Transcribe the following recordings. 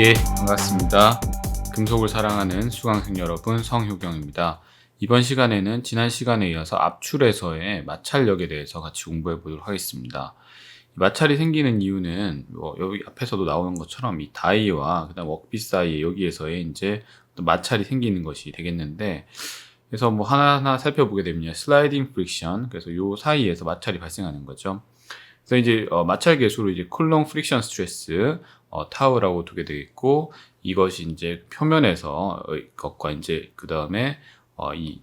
예, 반갑습니다. 금속을 사랑하는 수강생 여러분, 성효경입니다. 이번 시간에는 지난 시간에 이어서 압출에서의 마찰력에 대해서 같이 공부해 보도록 하겠습니다. 마찰이 생기는 이유는 여기 앞에서도 나오는 것처럼 이 다이와 그다음 워크피스 사이에 여기에서의 이제 마찰이 생기는 것이 되겠는데, 그래서 하나하나 살펴보게 되면 슬라이딩 프릭션, 그래서 요 사이에서 마찰이 발생하는 거죠. 그래서 이제 마찰 계수로 이제 쿨롱 프릭션 스트레스 타우라고 두게 되겠고, 이것이 이제 표면에서 것과 이제 그 다음에 이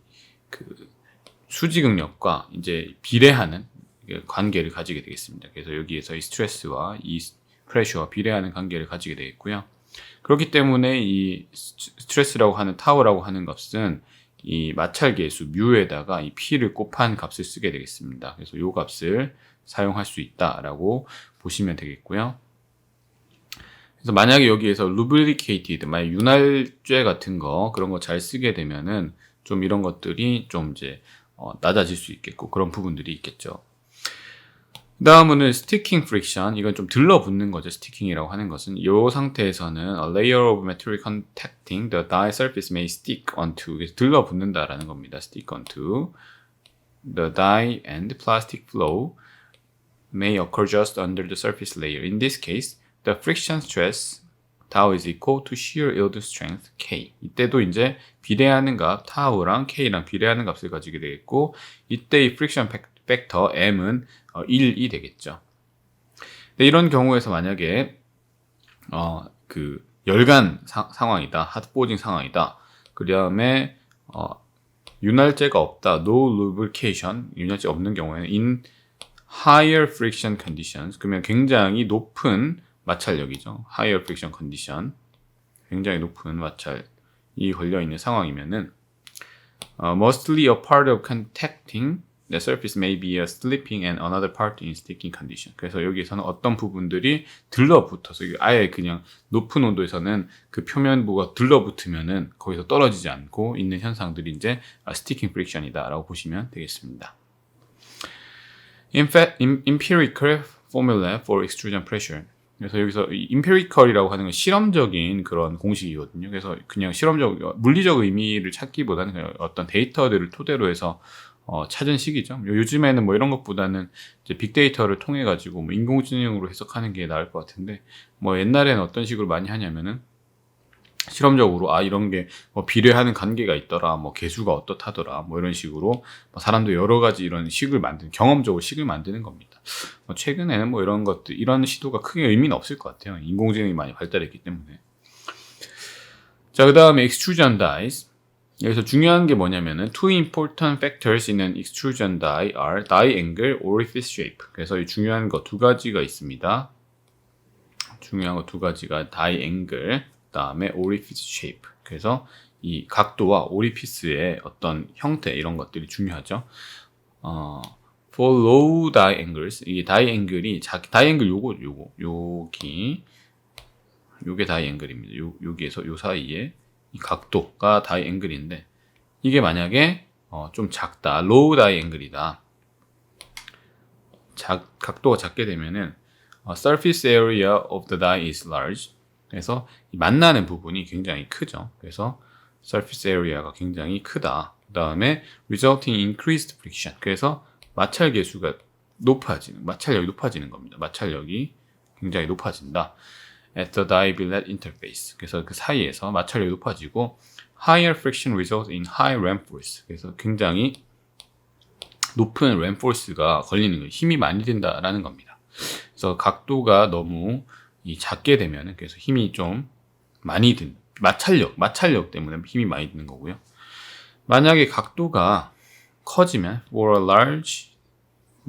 그 수직응력과 이제 비례하는 관계를 가지게 되겠습니다. 그래서 여기에서 이 스트레스와 이 프레셔와 비례하는 관계를 가지게 되겠고요. 그렇기 때문에 이 스트레스라고 하는 타우라고 하는 것은 이 마찰 계수 뮤에다가 이 p를 곱한 값을 쓰게 되겠습니다. 그래서 이 값을 사용할 수 있다라고 보시면 되겠고요. 그래서 만약에 여기에서 lubricated, 만약 윤활제 같은 거 그런 거 잘 쓰게 되면은 좀 이런 것들이 좀 이제 낮아질 수 있겠고 그런 부분들이 있겠죠. 그 다음은 sticking friction, 이건 좀 들러붙는 거죠. sticking이라고 하는 것은 이 상태에서는 a layer of material contacting the die surface may stick onto, 그래서 들러붙는다라는 겁니다. stick onto the die and plastic flow may occur just under the surface layer. In this case, the friction stress tau is equal to shear yield strength K. 이때도 이제 비례하는 값 타우랑 K랑 비례하는 값을 가지게 되겠고, 이때 이 프릭션 팩터 M은 1이 되겠죠. 근데 이런 경우에서 만약에 그 열간 상황이다, 핫보징 상황이다, 그 다음에 윤활제가 없다, no lubrication, 윤활제 없는 경우에는 in higher friction conditions, 그러면 굉장히 높은 마찰력이죠. higher friction condition, 굉장히 높은 마찰이 걸려있는 상황이면은 mostly a part of contacting the surface may be slipping and another part in sticking condition. 그래서 여기에서는 어떤 부분들이 들러붙어서, 아예 그냥 높은 온도에서는 그 표면부가 들러붙으면은 거기서 떨어지지 않고 있는 현상들이 이제 sticking friction이다 라고 보시면 되겠습니다. empirical formula for extrusion pressure. 그래서 여기서 empirical이라고 하는 건 실험적인 그런 공식이거든요. 그래서 그냥 물리적 의미를 찾기보다는 그냥 어떤 데이터들을 토대로 해서 찾은 식이죠. 요즘에는 이런 것보다는 이제 빅데이터를 통해 가지고 인공지능으로 해석하는 게 나을 것 같은데, 옛날에는 어떤 식으로 많이 하냐면은 실험적으로 이런 게 비례하는 관계가 있더라, 계수가 어떻다더라, 이런 식으로 사람도 여러 가지 이런 식을 경험적으로 식을 만드는 겁니다. 최근에는 이런 것들, 이런 시도가 크게 의미는 없을 것 같아요. 인공지능이 많이 발달했기 때문에. 자, 그 다음에 extrusion dies. 여기서 중요한 게 뭐냐면은 two important factors in an extrusion die are die angle, orifice shape. 그래서 이 중요한 거 두 가지가 있습니다. 중요한 거 두 가지가 die angle, 그 다음에 orifice shape. 그래서 이 각도와 오리피스의 어떤 형태, 이런 것들이 중요하죠. For low die angles, 이 die angle이 die angle 요게 die angle입니다. 여기에서 요 사이에 이 각도가 die angle인데, 이게 만약에 좀 작다, low die angle이다, 각도가 작게 되면은 surface area of the die is large. 그래서 만나는 부분이 굉장히 크죠. 그래서 surface area가 굉장히 크다. 그 다음에 resulting increased friction. 그래서 마찰 계수가 마찰력이 높아지는 겁니다. 마찰력이 굉장히 높아진다. At the die billet interface. 그래서 그 사이에서 마찰력이 높아지고, higher friction results in high ram force. 그래서 굉장히 높은 ram force가 걸리는 거예요. 힘이 많이 든다라는 겁니다. 그래서 각도가 너무 작게 되면은, 그래서 힘이 좀 많이 든 마찰력 때문에 힘이 많이 드는 거고요. 만약에 각도가 커지면 for a large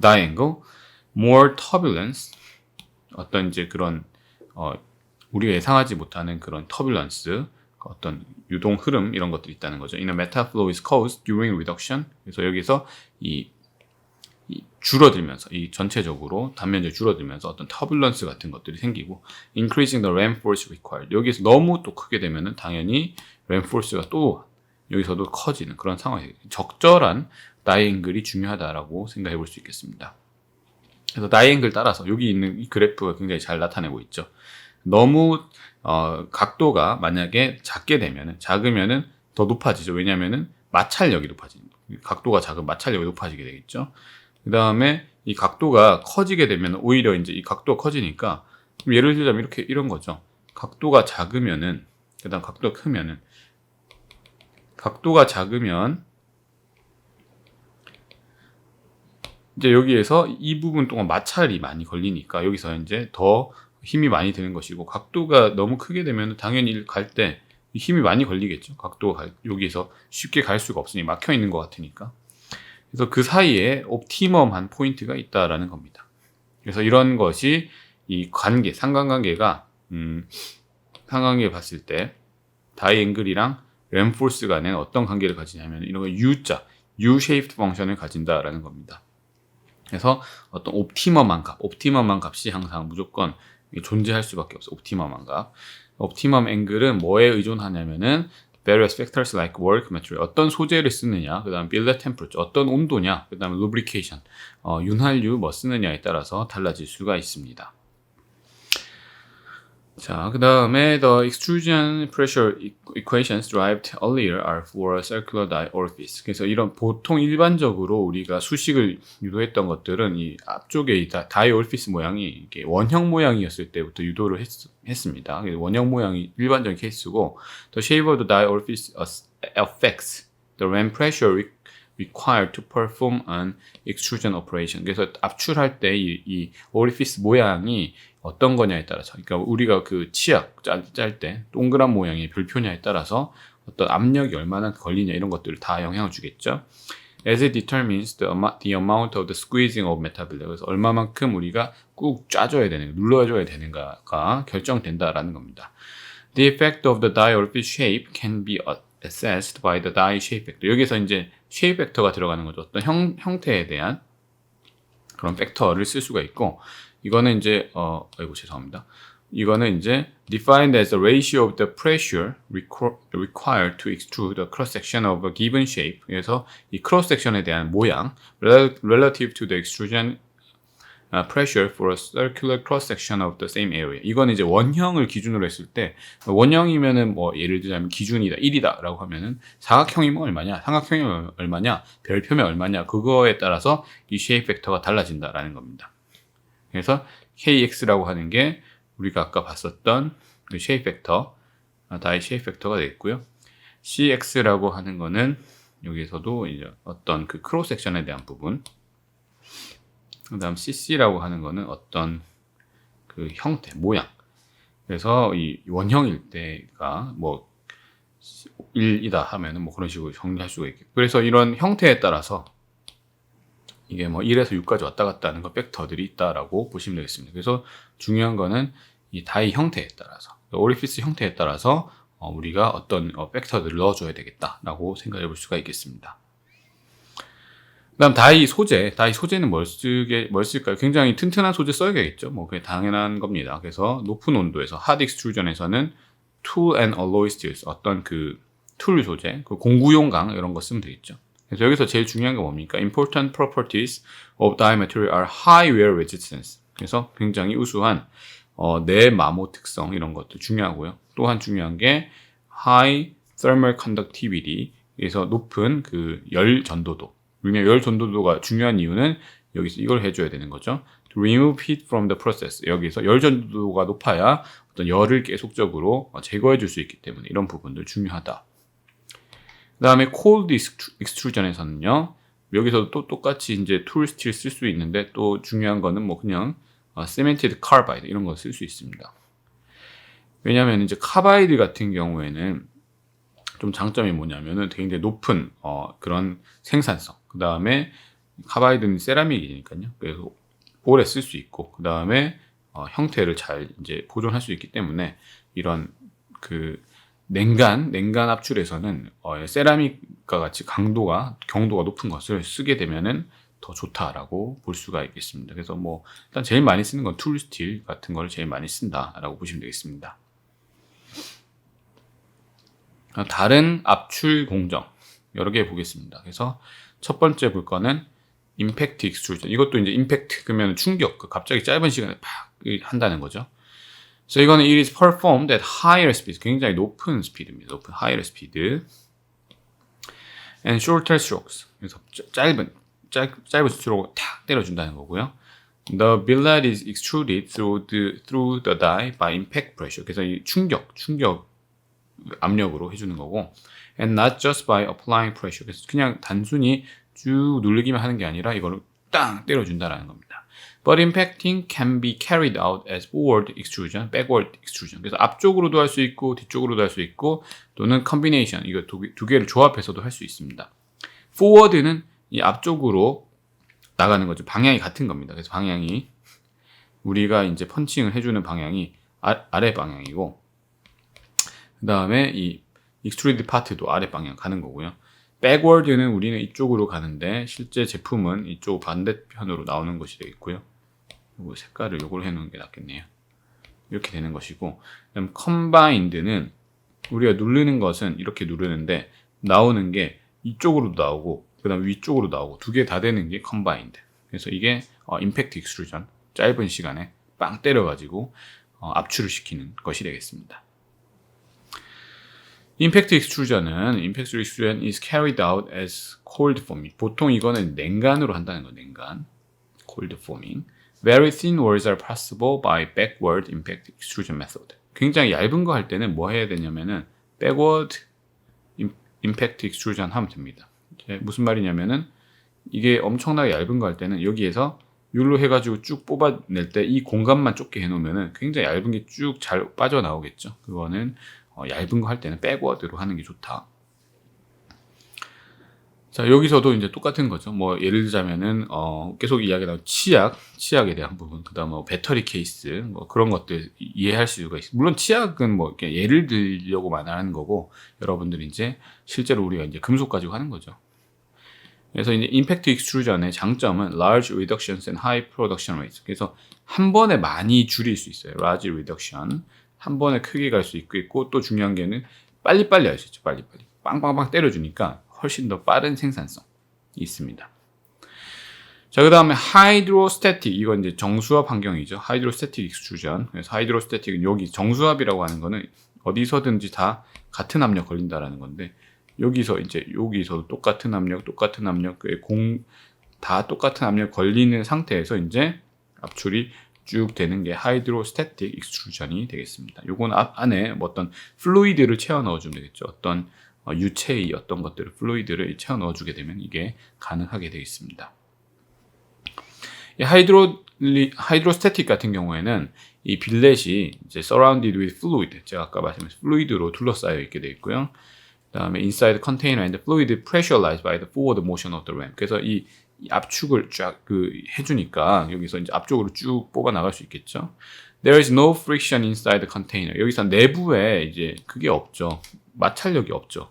die angle, more turbulence, 어떤 이제 그런 우리가 예상하지 못하는 그런 turbulence, 어떤 유동 흐름, 이런 것들이 있다는 거죠. In a metal flow is caused during reduction. 그래서 여기서 이 줄어들면서, 이 전체적으로 단면적이 줄어들면서 어떤 터뷸런스 같은 것들이 생기고, increasing the ram force required. 여기서 너무 또 크게 되면은 당연히 ram force가 또 여기서도 커지는 그런 상황이에요. 적절한 die angle이 중요하다라고 생각해 볼 수 있겠습니다. 그래서 die angle 따라서 여기 있는 이 그래프가 굉장히 잘 나타내고 있죠. 너무 각도가 만약에 작으면은 더 높아지죠. 왜냐면은 마찰력이 높아집니다. 각도가 작은 마찰력이 높아지게 되겠죠. 그 다음에 이 각도가 커지게 되면 오히려 이제 이 각도가 커지니까 예를 들자면 이런 거죠. 각도가 작으면은 그다음 각도가 크면은 각도가 작으면 이제 여기에서 이 부분 동안 마찰이 많이 걸리니까 여기서 이제 더 힘이 많이 드는 것이고 각도가 너무 크게 되면 당연히 갈 때 힘이 많이 걸리겠죠. 각도가 여기서 쉽게 갈 수가 없으니 막혀 있는 것 같으니까. 그래서 그 사이에 옵티멈한 포인트가 있다라는 겁니다. 그래서 이런 것이 이 관계, 상관관계가 상관관계 봤을 때 다이앵글이랑 램포스 간에 어떤 관계를 가지냐면 이런 거 U자, U-shaped 펑션을 가진다라는 겁니다. 그래서 어떤 옵티멈한 값이 항상 무조건 존재할 수밖에 없어. 옵티멈한 값. 옵티멈 앵글은 뭐에 의존하냐면은 various factors like work material, 어떤 소재를 쓰느냐, 그 다음 billet temperature, 어떤 온도냐, 그 다음 lubrication, 윤활유 뭐 쓰느냐에 따라서 달라질 수가 있습니다. 자, 그 다음에 the extrusion pressure equations derived earlier are for a circular die orifice. 그래서 이런 보통 일반적으로 우리가 수식을 유도했던 것들은 이 앞쪽에 이 die orifice 모양이 이게 원형 모양이었을 때부터 유도를 했습니다. 원형 모양이 일반적인 케이스고, the shape of the die orifice affects the ram pressure required to perform an extrusion operation. 그래서 압출할 때 이 오리피스 모양이 어떤 거냐에 따라서, 그러니까 우리가 그 치약 짤 때 동그란 모양의 별표냐에 따라서 어떤 압력이 얼마나 걸리냐 이런 것들을 다 영향을 주겠죠. As it determines the amount of the squeezing of metal billet. 그래서 얼마만큼 우리가 꾹 짜줘야 되는, 눌러줘야 되는가가 결정된다라는 겁니다. The effect of the die orifice shape can be assessed by the die shape factor. 여기서 이제 shape factor가 들어가는 거죠. 어떤 형태에 대한 그런 팩터를 쓸 수가 있고, 이거는 이제 죄송합니다. 이거는 이제 defined as the ratio of the pressure required to extrude the cross section of a given shape. 그래서 이 cross section에 대한 모양 relative to the extrusion pressure for a circular cross section of the same area. 이건 이제 원형을 기준으로 했을 때, 원형이면은 뭐 예를 들자면 기준이다 1이다라고 하면은 사각형이면 얼마냐, 삼각형이면 얼마냐, 별표면 얼마냐, 그거에 따라서 이 shape 팩터가 달라진다라는 겁니다. 그래서 KX라고 하는 게 우리가 아까 봤었던 그 shape 팩터, 다이 shape 팩터가 되겠고요. CX라고 하는 거는 여기서도 이제 어떤 그 크로스 섹션에 대한 부분, 그 다음 CC라고 하는 거는 어떤 그 형태, 모양. 그래서 이 원형일 때가 뭐 1이다 하면은 뭐 그런 식으로 정리할 수가 있겠고. 그래서 이런 형태에 따라서 이게 뭐 1에서 6까지 왔다 갔다 하는 거 팩터들이 있다라고 보시면 되겠습니다. 그래서 중요한 거는 이 다이 형태에 따라서, 오리피스 형태에 따라서 우리가 어떤 팩터들을 넣어줘야 되겠다라고 생각해 볼 수가 있겠습니다. 그 다음 다이 소재는 뭘 쓸까요? 굉장히 튼튼한 소재 써야겠죠. 뭐 그게 당연한 겁니다. 그래서 높은 온도에서 hot extrusion에서는 tool and alloy steels, 어떤 그 툴 소재, 그 공구용 강 이런 거 쓰면 되겠죠. 그래서 여기서 제일 중요한 게 뭡니까? Important properties of die material are high wear resistance. 그래서 굉장히 우수한 내마모 특성 이런 것도 중요하고요. 또한 중요한 게 high thermal conductivity. 그래서 높은 그 열 전도도. 열 전도도가 중요한 이유는 여기서 이걸 해줘야 되는 거죠. To remove heat from the process. 여기서 열 전도도가 높아야 어떤 열을 계속적으로 제거해 줄 수 있기 때문에 이런 부분들 중요하다. 그 다음에 cold extrusion에서는요, 여기서도 또 똑같이 이제 툴 스틸 쓸 수 있는데, 또 중요한 거는 뭐 그냥 cemented carbide 이런 거 쓸 수 있습니다. 왜냐하면 이제 카바이드 같은 경우에는 좀 장점이 뭐냐면은 굉장히 높은 그런 생산성. 그 다음에 카바이드는 세라믹이니까요. 그래서 오래 쓸 수 있고, 그 다음에 형태를 잘 이제 보존할 수 있기 때문에 이런 그 냉간 압출에서는 세라믹과 같이 경도가 높은 것을 쓰게 되면은 더 좋다라고 볼 수가 있겠습니다. 그래서 뭐 일단 제일 많이 쓰는 건 툴 스틸 같은 걸 제일 많이 쓴다라고 보시면 되겠습니다. 다른 압출 공정 여러 개 보겠습니다. 그래서 첫 번째 볼 거는 임팩트 익스트루전. 이것도 이제 임팩트 그러면 충격, 갑자기 짧은 시간에 팍 한다는 거죠. So 이거는 it is performed at higher speed. 굉장히 높은 스피드입니다. 높은 higher speed. And shorter strokes. 그래서 짧은 스트로크로 탁 때려준다는 거고요. The billet is extruded through the die by impact pressure. 그래서 이 충격 압력으로 해주는 거고, and not just by applying pressure. 그래서 그냥 단순히 쭉 누르기만 하는 게 아니라 이걸 땅 때려준다라는 겁니다. But impacting can be carried out as forward extrusion, backward extrusion. 그래서 앞쪽으로도 할 수 있고 뒤쪽으로도 할 수 있고 또는 combination, 이거 두 개를 조합해서도 할 수 있습니다. forward는 이 앞쪽으로 나가는 거죠. 방향이 같은 겁니다. 그래서 방향이 우리가 이제 펀칭을 해주는 방향이 아래 방향이고, 그 다음에 이 extruded part도 아래 방향 가는 거고요. backward는 우리는 이쪽으로 가는데 실제 제품은 이쪽 반대편으로 나오는 것이 되겠고요. 요거 색깔을 요걸 해놓은 게 낫겠네요. 이렇게 되는 것이고, 그다음 combined는 우리가 누르는 것은 이렇게 누르는데 나오는 게 이쪽으로도 나오고 그 다음 위쪽으로 나오고 두 개 다 되는 게 combined. 그래서 이게 impact extrusion, 짧은 시간에 빵 때려가지고 압출을 시키는 것이 되겠습니다. Impact extrusion is carried out as cold forming. 보통 이거는 냉간으로 한다는 거, 냉간. cold forming. Very thin walls are possible by backward impact extrusion method. 굉장히 얇은 거 할 때는 뭐 해야 되냐면은 backward impact extrusion 하면 됩니다. 무슨 말이냐면은 이게 엄청나게 얇은 거 할 때는 여기에서 율로 해가지고 쭉 뽑아낼 때 이 공간만 좁게 해놓으면은 굉장히 얇은 게 쭉 잘 빠져나오겠죠. 그거는 얇은 거 할 때는 백워드로 하는 게 좋다. 자, 여기서도 이제 똑같은 거죠. 뭐 예를 들자면은 계속 이야기 나온 치약에 대한 부분, 그다음 뭐 배터리 케이스, 뭐 그런 것들 이해할 수가 있어요. 물론 치약은 뭐 이렇게 예를 들려고만 하는 거고, 여러분들이 이제 실제로 우리가 이제 금속 가지고 하는 거죠. 그래서 이제 임팩트 익스트루전의 장점은 large reductions and high production rates. 그래서 한 번에 많이 줄일 수 있어요. large reduction. 한 번에 크게 갈 수 있고, 또 중요한 게는 빨리빨리 할 수 있죠. 빨리빨리. 빵빵빵 때려주니까 훨씬 더 빠른 생산성이 있습니다. 자, 그 다음에 하이드로스태틱. 이건 이제 정수압 환경이죠. 하이드로스태틱 익스트루전. 그래서 하이드로스태틱은 여기 정수압이라고 하는 거는 어디서든지 다 같은 압력 걸린다라는 건데, 여기서도 똑같은 압력, 다 똑같은 압력 걸리는 상태에서 이제 압출이 쭉 되는 게 하이드로스태틱 익스트루전이 되겠습니다. 요건 안에 뭐 어떤 플루이드를 채워 넣어주면 되겠죠. 어떤 유체의 어떤 것들을 플루이드를 채워 넣어주게 되면 이게 가능하게 되겠습니다. 이 하이드로스태틱 같은 경우에는 이 빌렛이 이제 surrounded with fluid, 제가 아까 말씀드린 플루이드로 둘러싸여 있게 되어 있고요. 그다음에 inside container and the fluid pressurized by the forward motion of the ram. 그래서 이 압축을 쫙 해주니까 여기서 이제 앞쪽으로 쭉 뽑아 나갈 수 있겠죠. There is no friction inside the container. 여기서 내부에 이제 그게 없죠. 마찰력이 없죠.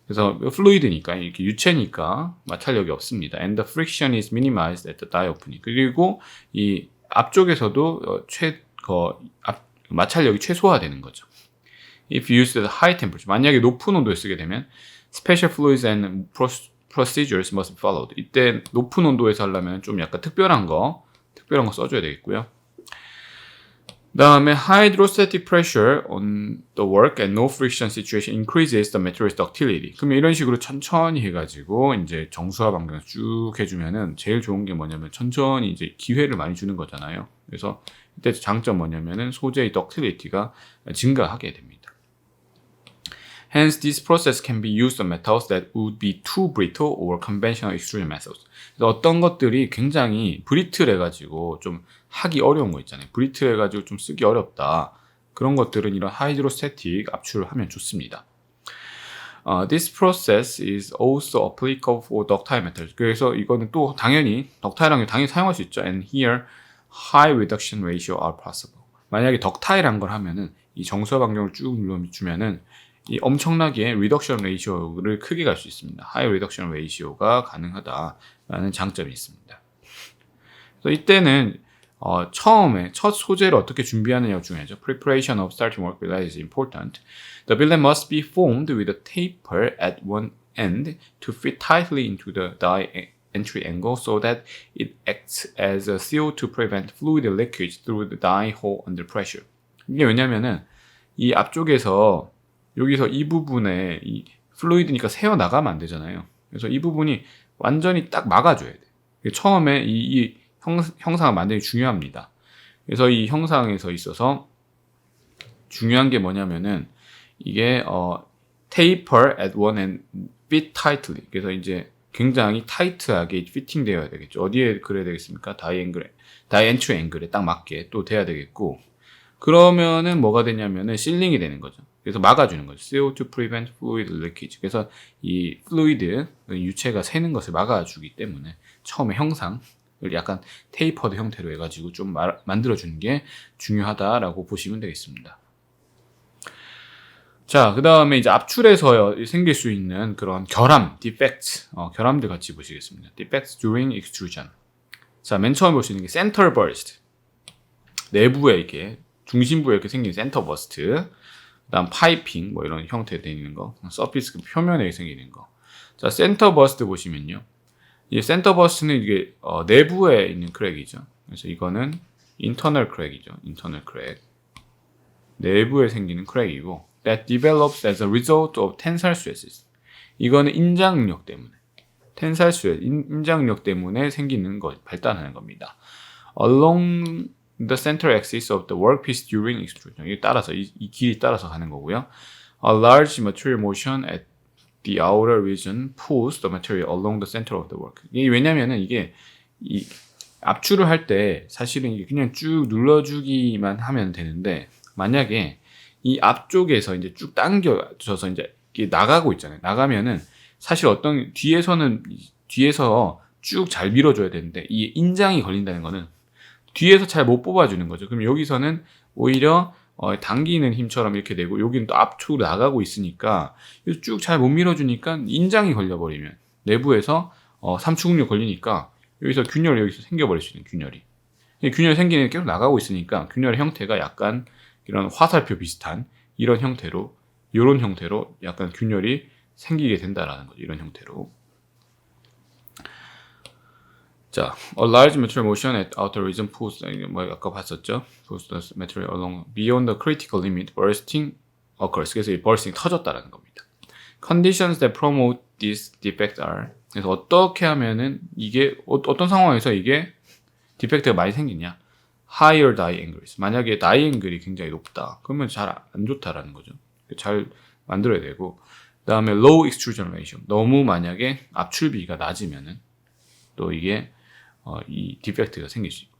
그래서 플루이드니까 이렇게 유체니까 마찰력이 없습니다. And the friction is minimized at the die opening. 그리고 이 앞쪽에서도 마찰력이 최소화되는 거죠. If used at high temperature, 만약에 높은 온도에 쓰게 되면 special fluids and procedures must be followed. 이때 높은 온도에서 하려면 좀 약간 특별한 거 써줘야 되겠고요. 다음에 hydrostatic pressure on the work and no friction situation increases the material's ductility. 그러면 이런 식으로 천천히 해가지고 이제 정수압 환경을 쭉 해주면은 제일 좋은 게 뭐냐면 천천히 이제 기회를 많이 주는 거잖아요. 그래서 이때 장점 뭐냐면은 소재의 ductility가 증가하게 됩니다. Hence, this process can be used on metals that would be too brittle or conventional extrusion methods. 그래서 어떤 것들이 굉장히 브리틀해가지고 좀 하기 어려운 거 있잖아요. 브리틀해가지고 좀 쓰기 어렵다. 그런 것들은 이런 하이드로스태틱 압출을 하면 좋습니다. This process is also applicable for ductile metals. 그래서 이거는 또 당연히 덕타일한 게 당연히 사용할 수 있죠. And here, high reduction ratio are possible. 만약에 덕타일한 걸 하면은 이 정수압 환경을 쭉 눌러주면은 이 엄청나게 리덕션 레이시오를 크게 갈 수 있습니다. 하이 리덕션 레이시오가 가능하다라는 장점이 있습니다. 그래서 이때는 처음에 첫 소재를 어떻게 준비하느냐가 중요하죠. Preparation of starting work billet is important. The billet must be formed with a taper at one end to fit tightly into the die entry angle so that it acts as a seal to prevent fluid leakage through the die hole under pressure. 이게 왜냐면은 이 앞쪽에서 여기서 이 부분에 이 플루이드니까 새어 나가면 안 되잖아요. 그래서 이 부분이 완전히 딱 막아줘야 돼. 처음에 이 형상을 만드는 게 중요합니다. 그래서 이 형상에서 있어서 중요한 게 뭐냐면은 이게 taper at one end, fit tightly. 그래서 이제 굉장히 타이트하게 피팅되어야 되겠죠. 어디에 그래야 되겠습니까? 다이엔트리 앵글에 딱 맞게 또 돼야 되겠고, 그러면은 뭐가 되냐면은 실링이 되는 거죠. 그래서 막아주는 거죠. CO2 prevent fluid leakage. 그래서 이 플루이드, 유체가 새는 것을 막아주기 때문에 처음에 형상을 약간 테이퍼드 형태로 해가지고 좀 만들어주는 게 중요하다라고 보시면 되겠습니다. 자, 그 다음에 이제 압출에서 생길 수 있는 그런 결함, defects, 결함들 같이 보시겠습니다. defects during extrusion. 자, 맨 처음 볼 수 있는 게 center burst. 내부에 이렇게, 중심부에 이렇게 생긴 센터 버스트. 그 다음 파이핑, 뭐 이런 형태로 되어 있는 거. 서피스 표면에 생기는 거. 자, 센터 버스트 보시면요. 이 센터 버스트는 이게, 내부에 있는 크랙이죠. 그래서 이거는 internal 크랙이죠. internal 크랙. 내부에 생기는 크랙이고, that develops as a result of tensile stresses. 이거는 인장 응력 때문에, tensile stress, 인장 응력 때문에 생기는 거, 발달하는 겁니다. Along the center axis of the workpiece during extrusion. 이게 따라서 이 길이 따라서 가는 거고요. A large material motion at the outer region pulls the material along the center of the work. 이게 왜냐면은 이게 이 압출을 할 때 사실은 이게 그냥 쭉 눌러주기만 하면 되는데, 만약에 이 앞쪽에서 이제 쭉 당겨져서 이제 이게 나가고 있잖아요. 나가면은 사실 뒤에서 쭉 잘 밀어줘야 되는데 이 인장이 걸린다는 거는 뒤에서 잘 못 뽑아주는 거죠. 그럼 여기서는 오히려 당기는 힘처럼 이렇게 되고, 여기는 또 앞쪽으로 나가고 있으니까 쭉 잘 못 밀어주니까 인장이 걸려버리면 내부에서 삼축응력 걸리니까 여기서 균열이 여기서 생겨버릴 수 있는 균열이. 균열이 생기는 게 계속 나가고 있으니까 균열의 형태가 약간 이런 화살표 비슷한 이런 형태로, 이런 형태로 약간 균열이 생기게 된다라는 거죠. 이런 형태로. 자, a large material motion at outer region pulls, 뭐 아까 봤었죠? pulls the material along beyond the critical limit, bursting occurs. 그래서 이 bursting 터졌다라는 겁니다. Conditions that promote this defect are. 그래서 어떻게 하면은 이게 어떤 상황에서 이게 디펙트가 많이 생기냐? higher die angles. 만약에 die angle이 굉장히 높다. 그러면 잘 안 좋다라는 거죠. 잘 만들어야 되고, 그 다음에 low extrusion ratio. 너무 만약에 압출비가 낮으면은 또 이게 이 디펙트가 생길 수 있고,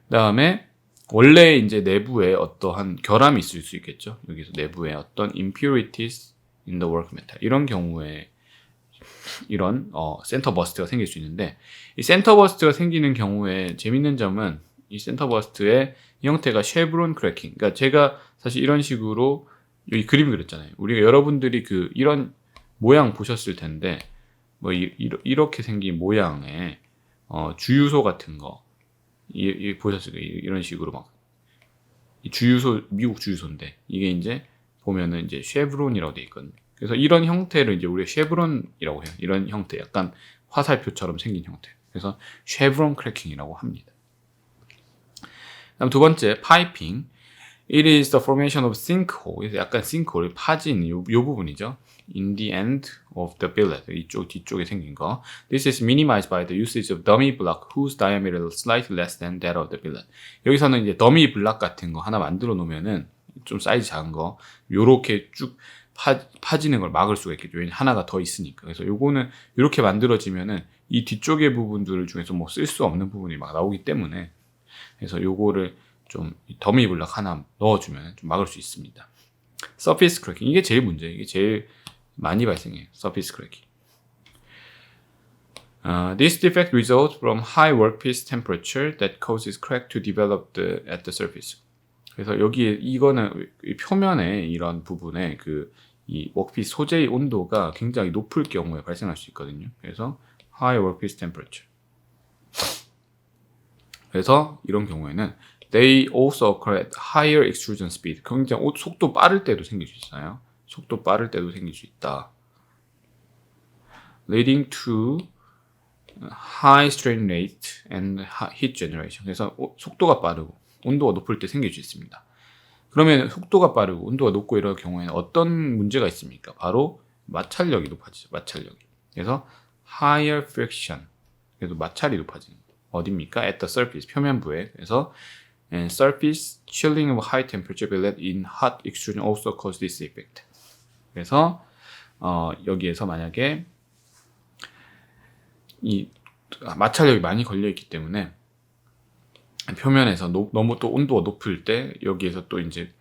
그 다음에 원래 이제 내부에 어떠한 결함이 있을 수 있겠죠. 여기서 내부에 어떤 impurities in the work metal, 이런 경우에 이런 센터 버스트가 생길 수 있는데, 이 센터 버스트가 생기는 경우에 재밌는 점은 이 센터 버스트의 형태가 쉐브론 크래킹. 그러니까 제가 사실 이런 식으로 여기 그림 그렸잖아요. 우리가 여러분들이 이런 모양 보셨을 텐데, 뭐 이렇게 생긴 모양의 주유소 같은 거 보셨을 거예요. 이런 식으로 막 이 주유소, 미국 주유소인데 이게 이제 보면은 이제 쉐브론이라고 돼 있거든요. 그래서 이런 형태를 이제 우리가 쉐브론이라고 해요. 이런 형태, 약간 화살표처럼 생긴 형태. 그래서 쉐브론 크래킹이라고 합니다. 다음 두 번째, 파이핑. It is the formation of sinkhole. 그래서 약간 싱크홀, 파진 요 부분이죠. In the end of the billet. 이쪽 뒤쪽에 생긴 거. This is minimized by the usage of dummy block whose diameter is slightly less than that of the billet. 여기서는 이제 더미 블락 같은 거 하나 만들어 놓으면은 좀 사이즈 작은 거 요렇게 쭉 파지는 걸 막을 수가 있겠죠. 왜냐면 하나가 더 있으니까. 그래서 요거는 이렇게 만들어지면은 이 뒤쪽의 부분들 중에서 뭐 쓸 수 없는 부분이 막 나오기 때문에, 그래서 요거를 좀 더미 블락 하나 넣어주면 좀 막을 수 있습니다. 서피스 크래킹, 이게 제일 문제예요. 이게 제일 많이 발생해요. 서피스 크래킹. This defect results from high workpiece temperature that causes crack to develop at the surface. 그래서 여기 이거는 표면에 이런 부분에 이 워크피스 소재의 온도가 굉장히 높을 경우에 발생할 수 있거든요. 그래서 high workpiece temperature. 그래서 이런 경우에는 they also occur at higher extrusion speed. 굉장히 속도 빠를 때도 생길 수 있어요. 속도 빠를 때도 생길 수 있다. leading to high strain rate and heat generation. 그래서 속도가 빠르고 온도가 높을 때 생길 수 있습니다. 그러면 속도가 빠르고 온도가 높고 이럴 경우에는 어떤 문제가 있습니까? 바로 마찰력이 높아지죠. 마찰력이. 그래서 higher friction. 그래서 마찰이 높아지는 거. 어디입니까? At the surface. 표면부에. 그래서 and surface chilling of high temperature will let in hot extrusion also cause this effect. 그래서 여기에서 만약에 이 마찰력이 많이 걸려 있기 때문에 표면에서 너무 또 온도가 높을 때 여기에서 또 이제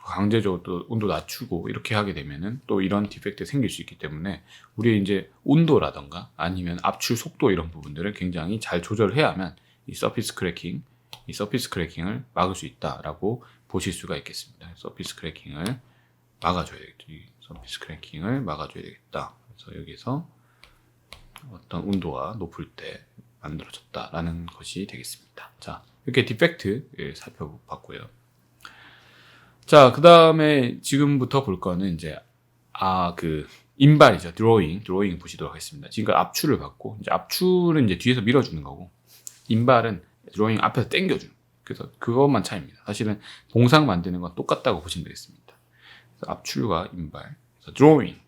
강제적으로 또 온도 낮추고 이렇게 하게 되면은 또 이런 디펙트 생길 수 있기 때문에 우리 이제 온도라던가 아니면 압출 속도 이런 부분들을 굉장히 잘 조절을 해야만 이 서피스 크래킹을 막을 수 있다라고 보실 수가 있겠습니다. 서피스 크래킹을 막아줘야 되겠죠. 이 서피스 크래킹을 막아줘야 되겠다. 그래서 여기서 어떤 온도가 높을 때 만들어졌다라는 것이 되겠습니다. 자, 이렇게 디펙트 살펴봤고요. 자, 그 다음에 지금부터 볼 거는 이제 그 인발이죠. 드로잉 보시도록 하겠습니다. 지금까지 압출을 받고 이제 압출은 이제 뒤에서 밀어주는 거고 인발은 드로잉 앞에서 당겨주는. 그래서 그것만 차이입니다. 사실은 봉상 만드는 건 똑같다고 보시면 되겠습니다. 그래서 압출과 인발. 그래서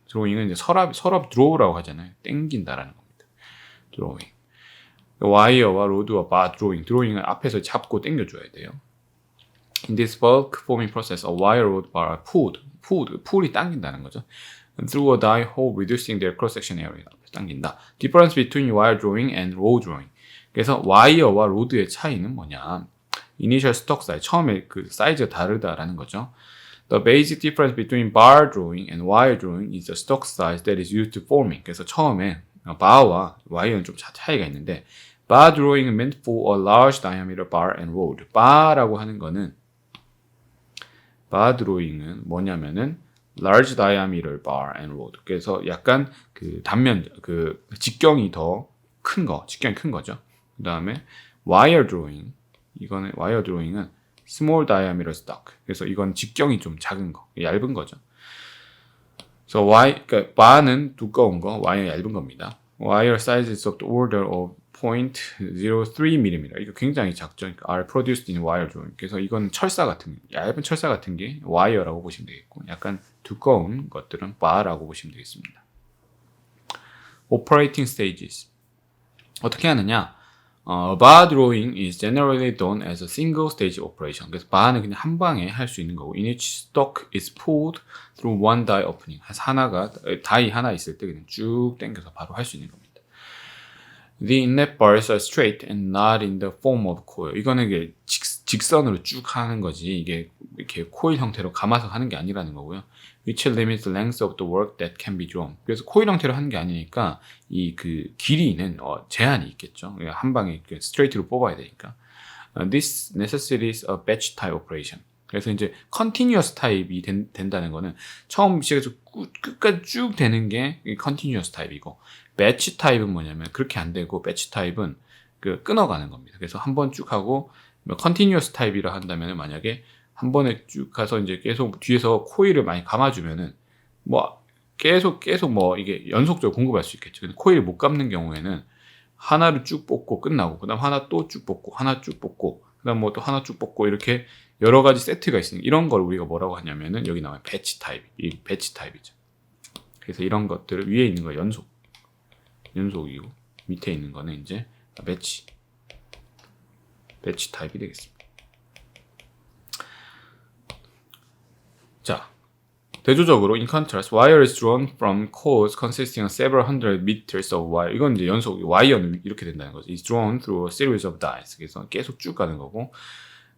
드로잉은 이제 서랍 드로우라고 하잖아요. 당긴다라는 겁니다. 드로잉. 와이어와 로드와 바 드로잉을 앞에서 잡고 당겨줘야 돼요. In this bulk forming process, a wire rod bar are pulled, 당긴다는 거죠. Through a die hole, reducing their cross-section area. 당긴다. Difference between wire drawing and row drawing. 그래서 와이어와 로드의 차이는 뭐냐? Initial stock size, 처음에 그 사이즈가 다르다라는 거죠. The basic difference between bar drawing and wire drawing is the stock size that is used to forming. 그래서 처음에 바와 와이어는 좀 차이가 있는데 bar drawing is meant for a large diameter bar and rod. 바라고 하는 거는 bar drawing은 뭐냐면은 large diameter bar and rod. 그래서 약간 그 단면 직경이 더 큰 거, 직경이 큰 거죠. 그다음에 wire drawing은 small diameter stock. 그래서 이건 직경이 좀 작은 거, 얇은 거죠. 그래서 그러니까 bar는 두꺼운 거, wire는 얇은 겁니다. Wire sizes of the order of 0.03mm. 이거 굉장히 작죠. 그러니까 are produced in wire drawing. 그래서 이건 얇은 철사 같은 게 wire라고 보시면 되겠고, 약간 두꺼운 것들은 bar라고 보시면 되겠습니다. Operating stages. 어떻게 하느냐? bar drawing is generally done as a single stage operation. 그래서 bar는 그냥 한 방에 할 수 있는 거고, in each stock is pulled through one die opening. 다이 하나 있을 때 그냥 쭉 당겨서 바로 할 수 있는 겁니다. The inlet bars are straight and not in the form of coil. 이거는 이게 직선으로 쭉 하는 거지, 이게 이렇게 코일 형태로 감아서 하는 게 아니라는 거고요. Which limits the length of the work that can be drawn. 그래서 코일 형태로 하는 게 아니니까 이 그 길이는 제한이 있겠죠. 한 방에 스트레이트로 뽑아야 되니까. This necessitates a batch type operation. 그래서 이제 continuous 타입이 된다는 거는 처음 시작해서 끝까지 쭉 되는 게 continuous 타입이고, batch 타입은 뭐냐면 그렇게 안 되고, batch 타입은 끊어가는 겁니다. 그래서 한 번 쭉 하고, continuous 타입이라 한다면 만약에 한 번에 쭉 가서 이제 계속 뒤에서 코일을 많이 감아주면은 계속 이게 연속적으로 공급할 수 있겠죠. 근데 코일을 못 감는 경우에는 하나를 쭉 뽑고 끝나고, 그다음 하나 또 쭉 뽑고, 하나 쭉 뽑고, 그다음 또 하나 쭉 뽑고, 이렇게 여러 가지 세트가 있으니까 이런 걸 우리가 뭐라고 하냐면은 여기 나와요. 배치 타입이죠. 그래서 이런 것들을 위에 있는 거 연속이고, 밑에 있는 거는 이제 배치 타입이 되겠습니다. 자, 대조적으로 in contrast, wire is drawn from coils consisting of several hundred meters of wire. 이건 이제 와이어는 이렇게 된다는 거죠. It's drawn through a series of dies. 그래서 계속 쭉 가는 거고,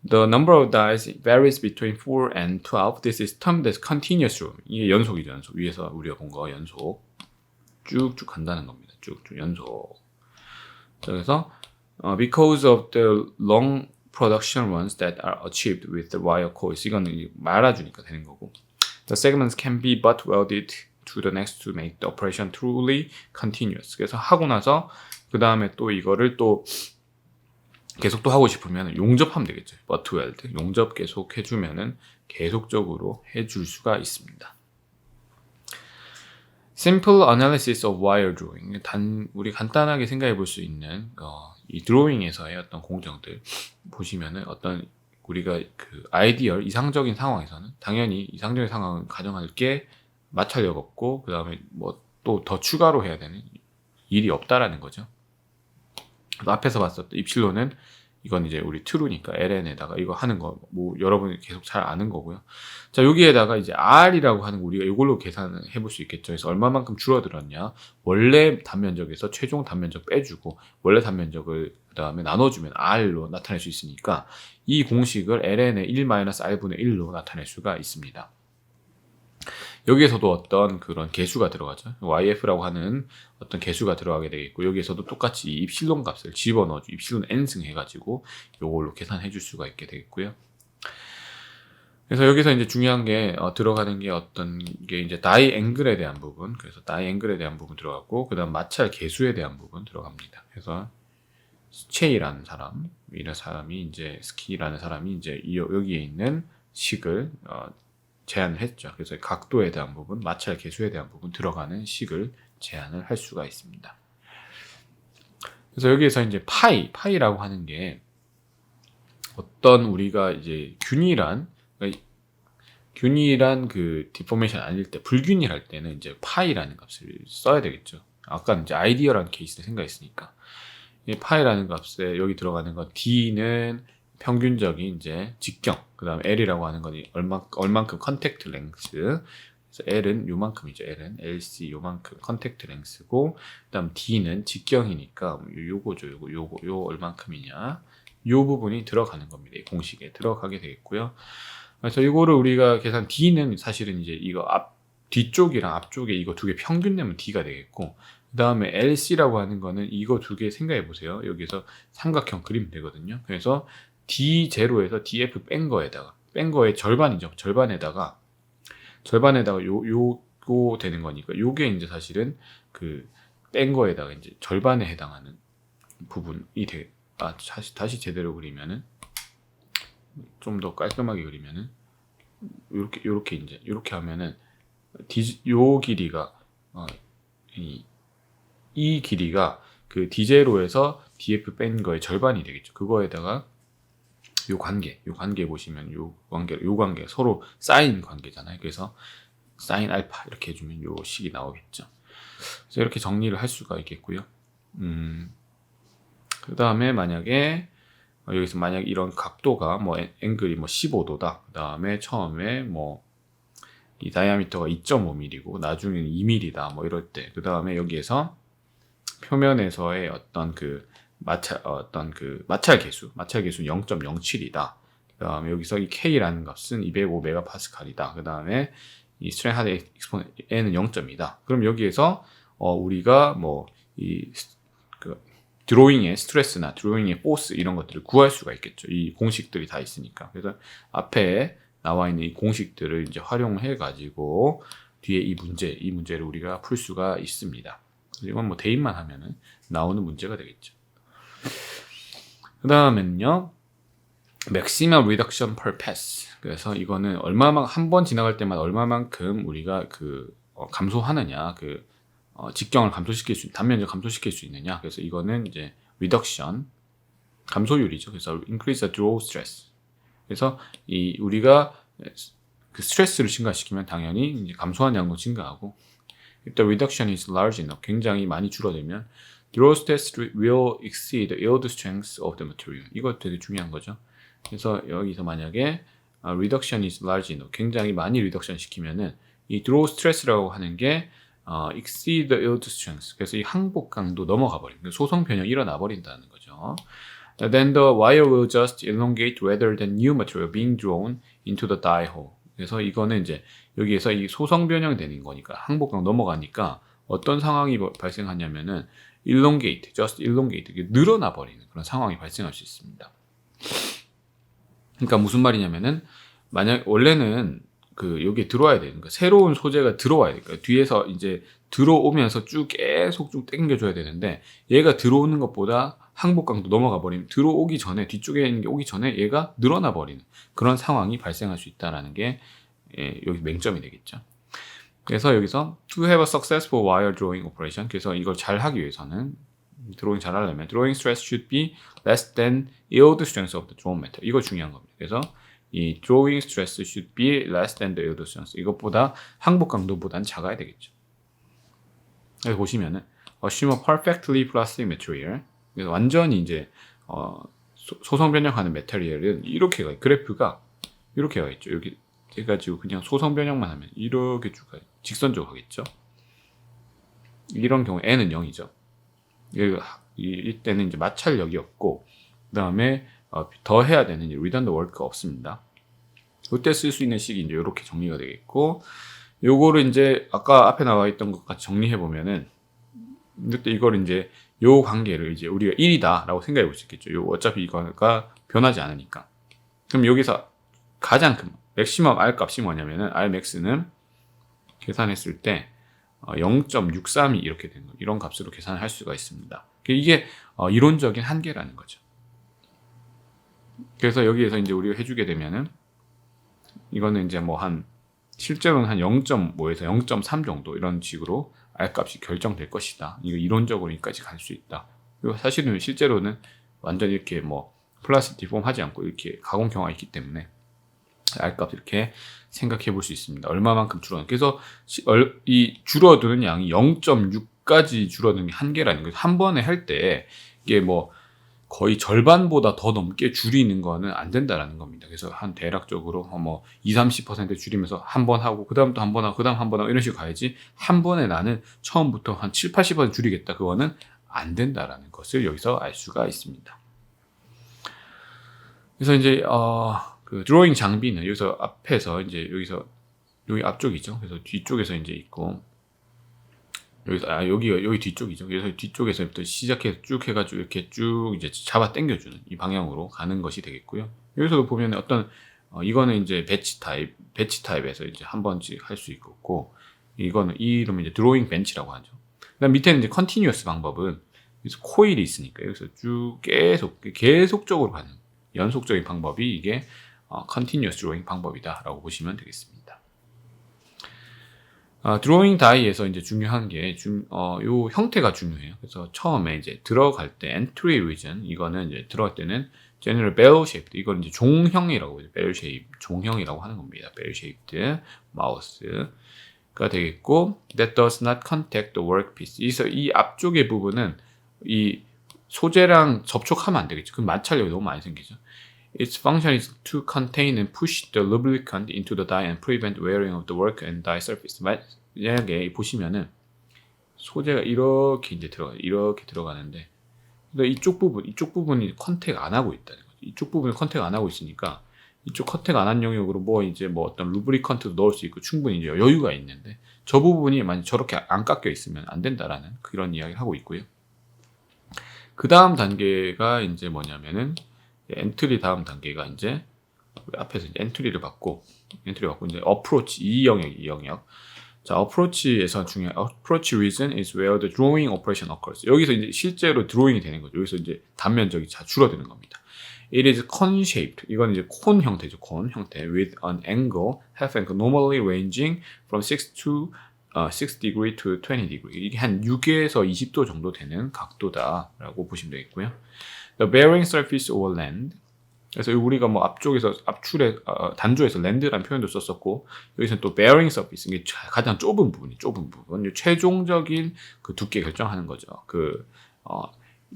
the number of dies varies between 4 and 12. This is termed as continuous draw. 이게 연속이죠, 연속. 위에서 우리가 본 거 연속. 쭉쭉 간다는 겁니다. 쭉쭉 연속. 그래서 because of the long production runs that are achieved with the wire coils. 이거는 말아주니까 되는 거고. The segments can be butt welded to the next to make the operation truly continuous. 그래서 하고 나서 그 다음에 또 이거를 또 계속 또 하고 싶으면 용접하면 되겠죠. butt weld. 용접 계속 해주면은 계속적으로 해줄 수가 있습니다. Simple analysis of wire drawing. 우리 간단하게 생각해 볼 수 있는 이 드로잉에서의 어떤 공정들 보시면은 어떤 우리가 그 아이디얼 이상적인 상황에서는 당연히 이상적인 상황을 가정할 게 마찰력 없고 그 다음에 뭐 또 더 추가로 해야 되는 일이 없다라는 거죠. 앞에서 봤었던 입실론은 이건 이제 우리 true니까 ln에다가 이거 하는 거 뭐 여러분이 계속 잘 아는 거고요. 자, 여기에다가 이제 r이라고 하는 거 우리가 이걸로 계산을 해볼 수 있겠죠. 그래서 얼마만큼 줄어들었냐, 원래 단면적에서 최종 단면적 빼주고 원래 단면적을 그 다음에 나눠주면 r로 나타낼 수 있으니까 이 공식을 ln의 1-r분의 1로 나타낼 수가 있습니다. 여기에서도 어떤 그런 개수가 들어가죠. yf라고 하는 어떤 개수가 들어가게 되겠고, 여기에서도 똑같이 이 입실론 값을 집어넣어주, 입실론 n승 해가지고 요걸로 계산해 줄 수가 있게 되겠고요. 그래서 여기서 이제 중요한 게 들어가는 게 어떤 게 이제 다이앵글에 대한 부분, 그래서 다이앵글에 대한 부분 들어갔고, 그 다음 마찰 개수에 대한 부분 들어갑니다. 그래서 스체이라는 사람, 이런 사람이 이제 스키라는 사람이 이제 여기에 있는 식을 제한을 했죠. 그래서 각도에 대한 부분, 마찰 개수에 대한 부분 들어가는 식을 제한을 할 수가 있습니다. 그래서 여기에서 이제 파이라고 하는 게 어떤 우리가 이제 균일한 그 디포메이션 아닐 때, 불균일할 때는 이제 파이라는 값을 써야 되겠죠. 아까 이제 아이디어라는 케이스를 생각했으니까. 이 파이라는 값에 여기 들어가는 건 D는 평균적인 이제 직경, 그 다음에 L이라고 하는 건 얼만큼 컨택트 랭스, 그래서 L은 요만큼이죠. L은 LC 요만큼 컨택트 랭스고, 그 다음 D는 직경이니까 요거죠. 요 얼만큼이냐, 요 부분이 들어가는 겁니다. 이 공식에 들어가게 되겠고요. 그래서 이거를 우리가 계산, D는 사실은 이제 이거 뒤쪽이랑 앞쪽에 이거 두 개 평균 내면 D가 되겠고, 그 다음에 LC라고 하는 거는 이거 두 개 생각해 보세요. 여기서 삼각형 그리면 되거든요. 그래서 D0에서 DF 뺀 거의 절반이죠. 절반에다가 요거 되는 거니까 요게 이제 사실은 그 뺀 거에다가 이제 절반에 해당하는 부분이 다시 제대로 그리면은 좀 더 깔끔하게 그리면은 요렇게 이제 요렇게 하면은 요 길이가 이 길이가 그 D0에서 DF 뺀 거의 절반이 되겠죠. 그거에다가 요 관계 보시면 요 관계 서로 사인 관계잖아요. 그래서 사인 알파 이렇게 해주면 요 식이 나오겠죠. 그래서 이렇게 정리를 할 수가 있겠고요. 그 다음에 만약에 여기서 만약 이런 각도가 뭐 앵글이 뭐 15도다. 그 다음에 처음에 뭐 이 다이아미터가 2.5mm고 나중에는 2mm다. 뭐 이럴 때, 그 다음에 여기에서 표면에서의 어떤 그 마찰 개수 0.07이다. 그 다음에 여기서 이 K라는 값은 205MPa이다. 그 다음에 이 스트렝스 하드 익스포넨트 N은 0점이다. 그럼 여기에서 우리가 뭐 이 드로잉의 스트레스나 드로잉의 포스 이런 것들을 구할 수가 있겠죠. 이 공식들이 다 있으니까. 그래서 앞에 나와 있는 이 공식들을 이제 활용해 가지고 뒤에 이 문제를 우리가 풀 수가 있습니다. 이건 뭐 대입만 하면은 나오는 문제가 되겠죠. 그 다음에는요, maximum reduction per pass. 그래서 이거는 한 번 지나갈 때마다 얼마만큼 우리가 감소하느냐, 직경을 단면적 감소시킬 수 있느냐. 그래서 이거는 이제 reduction, 감소율이죠. 그래서 increase the draw stress. 그래서 우리가 그 스트레스를 증가시키면 당연히 이제 감소한 양도 증가하고, if the reduction is large enough, 굉장히 많이 줄어들면 draw stress will exceed the yield strength of the material. 이거 되게 중요한 거죠. 그래서 여기서 만약에 reduction is large enough, 굉장히 많이 리덕션 시키면은 이 draw stress라고 하는 게 exceed the yield strength, 그래서 이 항복 강도 넘어가 버립니다. 소성 변형이 일어나 버린다는 거죠. Then the wire will just elongate rather than new material being drawn into the die hole. 그래서 이거는 이제 여기에서 이 소성 변형되는 거니까 항복강 넘어가니까 어떤 상황이 발생하냐면은 just elongate, 늘어나 버리는 그런 상황이 발생할 수 있습니다. 그러니까 무슨 말이냐면은 만약 원래는 여기에 들어와야 되는 거야. 새로운 소재가 들어와야 되니까 뒤에서 이제 들어오면서 계속 쭉 당겨줘야 되는데, 얘가 들어오는 것보다 항복강도 넘어가 버리면 들어오기 전에, 뒤쪽에 있는 게 오기 전에 얘가 늘어나 버리는 그런 상황이 발생할 수 있다라는 게 여기 맹점이 되겠죠. 그래서 여기서 to have a successful wire drawing operation, 그래서 이걸 잘 하기 위해서는 드로잉 잘하려면 drawing stress should be less than yield strength of the drawn metal. 이거 중요한 겁니다. 그래서 이 drawing stress should be less than the yield strength. 이것보다 항복 강도보다는 작아야 되겠죠. 여기 보시면은 assume a perfectly plastic material. 그래서 완전히 이제 소성 변형하는 메테리얼은 이렇게 가 그래프가 이렇게 가 있죠. 여기 해가지고 그냥 소성 변형만 하면 이렇게 쭉 가요. 직선적으로 가겠죠. 이런 경우 n은 0이죠. 이때는 이제 마찰력이 없고 그 다음에 더 해야 되는 redundant work가 없습니다. 이때 쓸 수 있는 식이 이제 이렇게 정리가 되겠고 요거를 이제 아까 앞에 나와 있던 것 같이 정리해 보면은 이때 이걸 이제 요 관계를 이제 우리가 1이다라고 생각해 볼 수 있겠죠. 요 어차피 이거가 변하지 않으니까. 그럼 여기서 가장 큰 맥시멈 R 값이 뭐냐면은 R max는 계산했을 때 0.632 이렇게 되는 거. 이런 값으로 계산을 할 수가 있습니다. 이게 이론적인 한계라는 거죠. 그래서 여기에서 이제 우리가 해주게 되면은 이거는 이제 뭐 실제로는 한 0.5에서 0.3 정도 이런 식으로 R 값이 결정될 것이다. 이거 이론적으로 여기까지 갈 수 있다. 그리고 사실은 실제로는 완전 이렇게 뭐 플라스틱 디폼 하지 않고 이렇게 가공 경화가 있기 때문에 R 값 이렇게 생각해 볼 수 있습니다. 얼마만큼 줄어드는. 그래서 이 줄어드는 양이 0.6까지 줄어드는 게 한계라는 거예요. 한 번에 할 때 이게 뭐 거의 절반보다 더 넘게 줄이는 거는 안 된다라는 겁니다. 그래서 한 대략적으로 뭐 20-30% 줄이면서 한 번 하고 그다음 또 한 번 하고 그다음 한 번 하고 이런 식으로 가야지 한 번에 나는 처음부터 한 7-80% 줄이겠다. 그거는 안 된다라는 것을 여기서 알 수가 있습니다. 그래서 이제 그 드로잉 장비는 여기서 앞에서 이제 여기 앞쪽이죠. 그래서 뒤쪽에서 이제 있고 여기서 여기 뒤쪽이죠. 그래서 뒤쪽에서부터 시작해서 쭉 해가지고 이렇게 쭉 이제 잡아 당겨주는 이 방향으로 가는 것이 되겠고요. 여기서도 보면 어떤 이거는 이제 배치 타입에서 이제 한 번씩 할 수 있고 이거는 이름은 이제 드로잉 벤치라고 하죠. 그다음 밑에는 이제 컨티뉴어스 방법은 그래서 코일이 있으니까 여기서 쭉 계속적으로 가는 연속적인 방법이 이게 continuous drawing 방법이다라고 보시면 되겠습니다. 드로잉 다이에서 이제 중요한 게 요 형태가 중요해요. 그래서 처음에 이제 들어갈 때 entry region 이거는 이제 들어갈 때는 general bell shaped 이건 이제 종형이라고 해요. bell shape 종형이라고 하는 겁니다. bell shaped mouse가 되겠고 that does not contact the workpiece. 그래서 이 앞쪽의 부분은 이 소재랑 접촉하면 안 되겠죠. 그 마찰력이 너무 많이 생기죠. Its function is to contain and push the lubricant into the die and prevent wearing of the work and die surface. 만약에 보시면은 소재가 이렇게 이제 이렇게 들어가는데 이쪽 부분이 컨택 안 하고 있다는 거죠. 이쪽 부분이 컨택 안 하고 있으니까 이쪽 컨택 안 한 영역으로 뭐 어떤 루브리컨트도 넣을 수 있고 충분히 이제 여유가 있는데 저 부분이 만약 저렇게 안 깎여 있으면 안 된다라는 그런 이야기를 하고 있고요. 그 다음 단계가 이제 뭐냐면은 엔트리 다음 단계가 이제 앞에서 이제 엔트리를 받고 이제 어프로치 이 영역. 자, 어프로치에서 중요한 어프로치 region is where the drawing operation occurs. 여기서 이제 실제로 드로잉이 되는 거죠. 여기서 이제 단면적이 줄어드는 겁니다. It is cone shaped. 이건 이제 콘 형태죠. 콘 형태 with an angle, half angle, normally ranging from 6 degree to 20 degree. 이게 한 6에서 20도 정도 되는 각도다라고 보시면 되겠고요. The bearing surface over land. 그래서 우리가 뭐 앞줄에 단조에서 land라는 표현도 썼었고 여기서는 또 bearing surface 이게 가장 좁은 부분, 최종적인 그 두께 결정하는 거죠.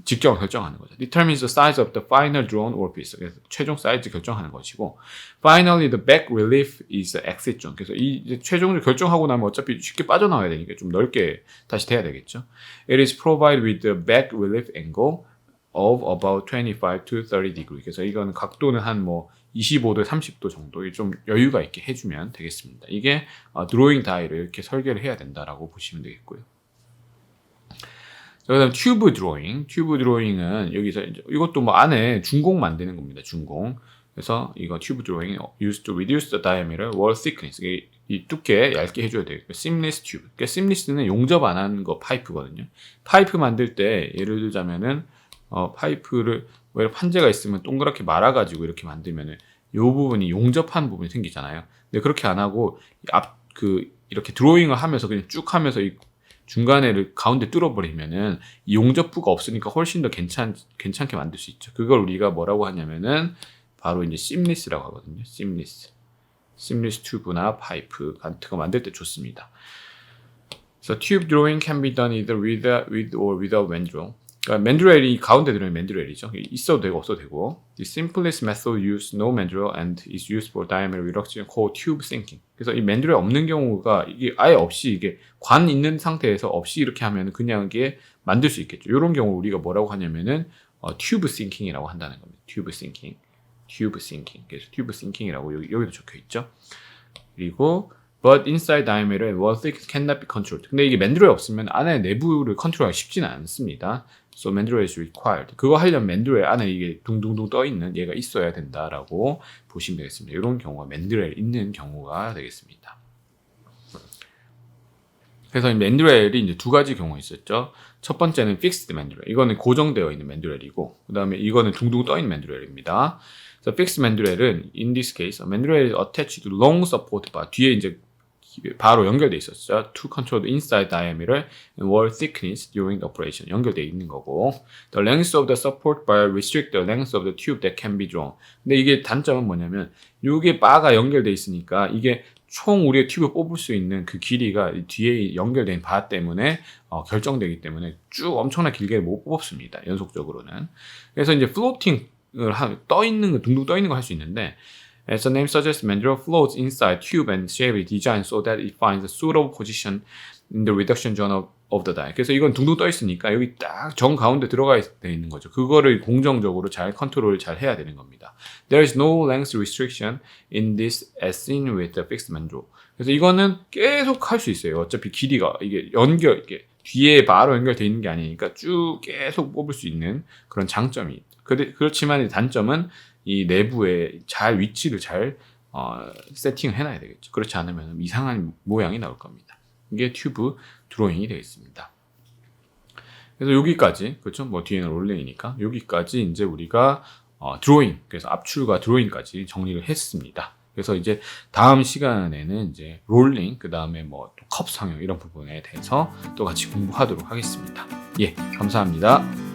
직경을 결정하는 거죠. Determines the size of the final drawn workpiece. 그래서 최종 사이즈 결정하는 것이고, finally the back relief is the exit zone. 그래서 이 최종적으로 결정하고 나면 어차피 쉽게 빠져나와야 되니까 좀 넓게 다시 돼야 되겠죠. It is provided with the back relief angle of about 25 to 30 degree. 그래서 이거는 각도는 한 25도, 30도 정도 좀 여유가 있게 해주면 되겠습니다. 이게 드로잉 다이를 이렇게 설계를 해야 된다라고 보시면 되겠고요. 그다음 튜브 드로잉. 튜브 드로잉은 여기서 이것도 안에 준공 만드는 겁니다. 준공. 그래서 이거 튜브 드로잉 used to reduce the diameter wall thickness. 이 두께 얇게 해줘야 돼요. seamless 튜브. 그러니까 seamless는 용접 안 하는 거 파이프거든요. 파이프 만들 때 예를 들자면은 파이프를 왜 판재가 있으면 동그랗게 말아가지고 이렇게 만들면은 요 부분이 용접한 부분이 생기잖아요. 근데 그렇게 안 하고 이렇게 드로잉을 하면서 그냥 쭉 하면서 중간에를 가운데 뚫어버리면은 이 용접부가 없으니까 훨씬 더 괜찮게 만들 수 있죠. 그걸 우리가 뭐라고 하냐면은 바로 이제 심리스라고 하거든요. 심리스 튜브나 파이프 같은 거 만들 때 좋습니다. So tube drawing can be done either with or without mandrel. 그러니까 맨드렐이 가운데 들어있는 맨드렐이죠. 있어도 되고 없어도 되고. The simplest method use no mandrel and is used for diameter reduction called tube sinking. 그래서 이 맨드렐 없는 경우가 이게 아예 없이 이게 관 있는 상태에서 없이 이렇게 하면 그냥 이게 만들 수 있겠죠. 이런 경우 우리가 뭐라고 하냐면은 tube sinking이라고 한다는 겁니다. tube sinking. 그래서 tube sinking이라고 여기도 적혀 있죠. 그리고 But inside diameter and wall thickness cannot be controlled. 근데 이게 맨드렐이 없으면 안에 내부를 컨트롤하기 쉽지는 않습니다. So mandrel is required. 그거 하려면 맨드렐 안에 이게 둥둥둥 떠 있는 얘가 있어야 된다라고 보시면 되겠습니다. 이런 경우가 맨드렐 있는 경우가 되겠습니다. 그래서 이 맨드렐이 이제 두 가지 경우가 있었죠. 첫 번째는 fixed mandrel. 이거는 고정되어 있는 맨드렐이고, 그 다음에 이거는 둥둥 떠 있는 맨드렐입니다. So fixed mandrel은 in this case, mandrel is attached to long support bar. 뒤에 이제 바로 연결돼 있었죠. To control the inside diameter and wall thickness during the operation. 연결돼 있는 거고. The length of the support bar restrict the length of the tube that can be drawn. 근데 이게 단점은 뭐냐면, 이게 바가 연결돼 있으니까 이게 총 우리가 튜브 뽑을 수 있는 그 길이가 뒤에 연결된 바 때문에 결정되기 때문에 쭉 엄청나게 길게 못 뽑습니다. 연속적으로는. 그래서 이제 플로팅을 떠 있는 거, 둥둥 떠 있는 거 할 수 있는데, as the name suggests, mandrel floats inside tube and shape is designed so that it finds a suitable position in the reduction zone of the die. 그래서 이건 둥둥 떠 있으니까 여기 딱 정 가운데 들어가 있는 거죠. 그거를 공정적으로 잘 컨트롤을 잘 해야 되는 겁니다. There is no length restriction in this as seen with the fixed mandrel. 그래서 이거는 계속 할 수 있어요. 어차피 길이가 이게 이게 뒤에 바로 연결되어 있는 게 아니니까 쭉 계속 뽑을 수 있는 그런 장점이 있죠. 그렇지만 단점은 이 내부에 잘 위치를 잘 세팅을 해놔야 되겠죠. 그렇지 않으면 이상한 모양이 나올 겁니다. 이게 튜브 드로잉이 되겠습니다. 그래서 여기까지, 그렇죠? 뭐 뒤에는 롤링이니까 여기까지 이제 우리가 드로잉, 그래서 압출과 드로잉까지 정리를 했습니다. 그래서 이제 다음 시간에는 이제 롤링, 그 다음에 뭐 컵 성형 이런 부분에 대해서 또 같이 공부하도록 하겠습니다. 예, 감사합니다.